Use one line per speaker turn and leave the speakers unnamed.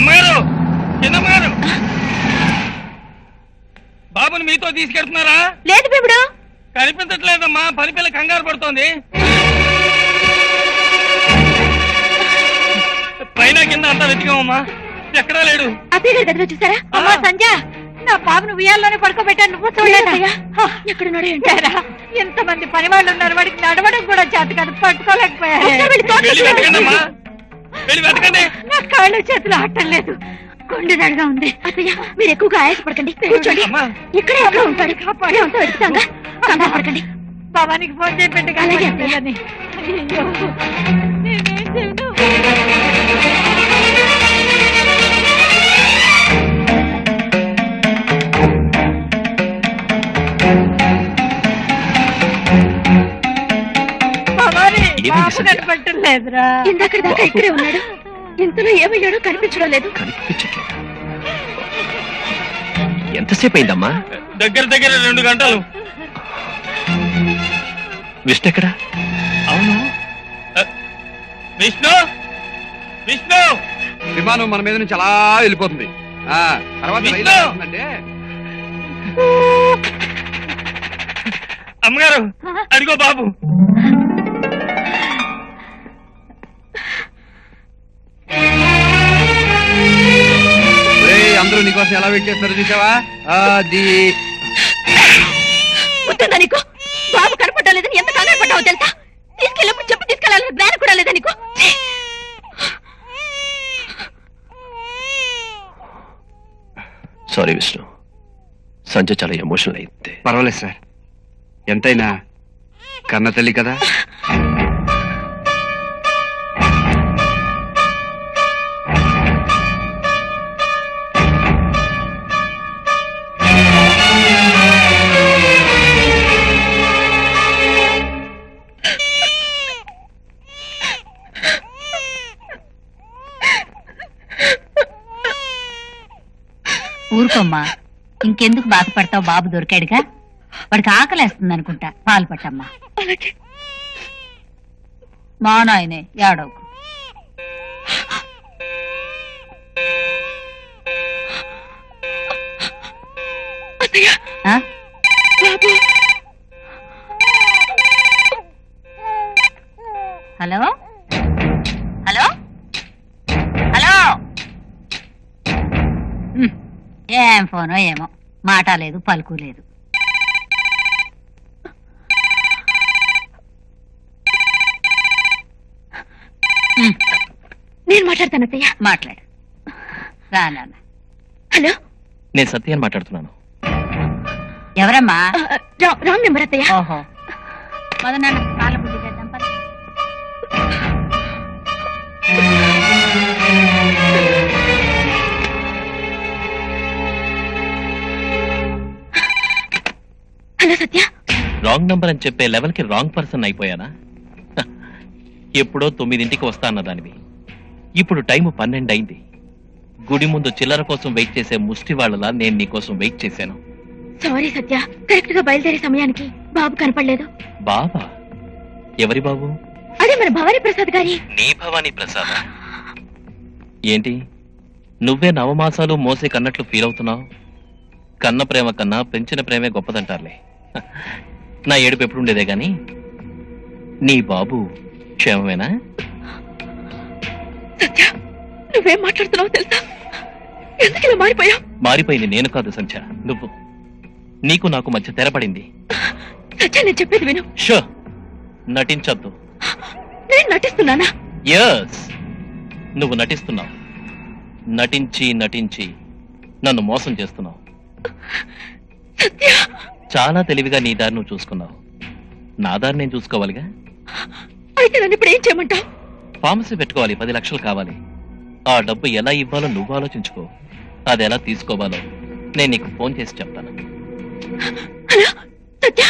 అమ్మగారు, చిన్నమ్మగారు, బాబుని మీతో తీసుకెళ్తున్నారా?
లేదు బిబుడు,
కనిపించట్లేదమ్మా. పని పిల్ల కంగారు పడుతోంది. పైన కింద అంతా వెతికామమ్మా, ఎక్కడా లేడు.
అత్తయ్య గారి గదిలో చూసారా? అమ్మా సంజ, నా బాబును ఉయ్యాల్లోనే పడుకోబెట్టాను. నువ్వు చూడలేదా? ఎక్కడున్నాడు ఏంటారా? ఎంతమంది పని వాళ్ళు ఉన్నారు, వాడికి నడవడం కూడా చేత కాదు, పట్టుకోలేకపోయారు. నా కాళ్ళు చేతులు ఆడటం లేదు, కొండదాడుగా ఉంది. అత్తయ్య మీరు ఎక్కువగా ఆయాసపడకండి, కూర్చోండి. ఇక్కడే ఎక్కడ ఉంటాడు, కాపాడే అంతా వెతుకుతాంగా, కంగారు పడకండి. భవానికి ఫోన్ చేయండి. అలాగే అత్తయ్యని. అయ్యో నేనేం చేయను. కనిపించలేదురా. ఇందాక దాకా ఇక్కడే ఉన్నాడు, ఇంతలో ఏమయ్యాడో కనిపించడం లేదు.
ఎంతసేపు అయిందమ్మా?
దగ్గర 2 గంటలు.
విష్ణు ఎక్కడా?
అవును, విష్ణు విష్ణు
విమానం మన మీద నుంచి అలా వెళ్ళిపోతుంది.
అమ్మగారు, అడిగో బాబు.
అందరూ నీకోసం ఎలా వెయిట్ చేస్తారో చూసావా? అది
నీకు బాబు కనపడలేదని ఎంత కంగారు పడ్డావో తెలుసా? తీసుకెళ్ళినప్పుడు చెప్పు తీసుకెళ్ళాలని జ్ఞానం కూడా లేదా నీకు?
సారీ విష్ణు, సంజయ్ చాలా ఎమోషనల్ అయింది.
పర్వాలేదు సార్, ఎంతైనా కన్న తల్లి కదా.
ఊరుకోమ్మా, ఇంకెందుకు బాధపడతావు? బాబు దొరికాడుగా, వాడికి ఆకలేస్తుంది అనుకుంటా. పాలు పట్టమ్మా. మా నాయనే ఏడవకు. Hello hello hello. ఏం ఫోనో ఏమో, మాట లేదు పలుకు లేదు. నేను మాట్లాడతాను అత్తయ్య. మాట్లాడు. రానా? హలో,
నేను సత్యాన్ని మాట్లాడుతున్నాను.
ఎవరమ్మా? రాంగ్ నెంబర్ అత్తయ్య. ఓహో, మొదలన్న పాల బుద్ధి చేద్దాం. హలో సత్య.
రాంగ్ నంబర్ అని చెప్పే లెవెల్ కి రాంగ్ పర్సన్ అయిపోయానా? ఎప్పుడో 9ంటికి వస్తా అన్నదానివి, ఇప్పుడు టైం 12 అయింది. గుడి ముందు చిల్లర కోసం వెయిట్ చేసే ముష్టి వాళ్ళలా నేను నీ కోసం వెయిట్ చేశాను.
సారీ సత్య, కరెక్ట్ గా బయలుదేరే సమయానికి బాబు కనపడలేదు.
బాబా? ఎవరి బాబు?
అదే మన భవానీ ప్రసాద్ గారి.
నీ భవానీ ప్రసాద్? ఏంటి నువ్వే నవమాసాలు మోసే కన్నట్లు ఫీల్ అవుతున్నావు? కన్న ప్రేమ కన్నా పెంచిన ప్రేమే గొప్పదంటారులే. నా ఏడుపు ఎప్పుడుండేదే గాని, నీ బాబు క్షేమమేనా?
సత్య, నువ్వేం మాట్లాడుతున్నావు తెలుసా? ఎందుకు ఇలా మారిపోయావు?
మారిపోయింది నేను కాదు సంధ్య, నువ్వు. నీకు నాకు మధ్య తెరపడింది.
సత్య, నేను చెప్పేది విను.
షో, నటించొద్దు.
నేను నటిస్తున్నానా?
యస్, నువ్వు నటిస్తున్నావు. నటించి నటించి నన్ను మోసం చేస్తున్నావు.
సత్య,
చాలా తెలివిగా నీ దారి నువ్వు చూసుకున్నావు, నా దారి నేను చూసుకోవాలిగా.
అయితే నన్ను ఇప్పుడు ఏం చేయమంటావు?
ఫార్మసీ పెట్టుకోవాలి, 10 లక్షలు కావాలి. ఆ డబ్బు ఎలా ఇవ్వాలో నువ్వు ఆలోచించుకో, అది ఎలా తీసుకోవాలో నేను నీకు ఫోన్ చేసి చెప్తాను.
హలో సత్య.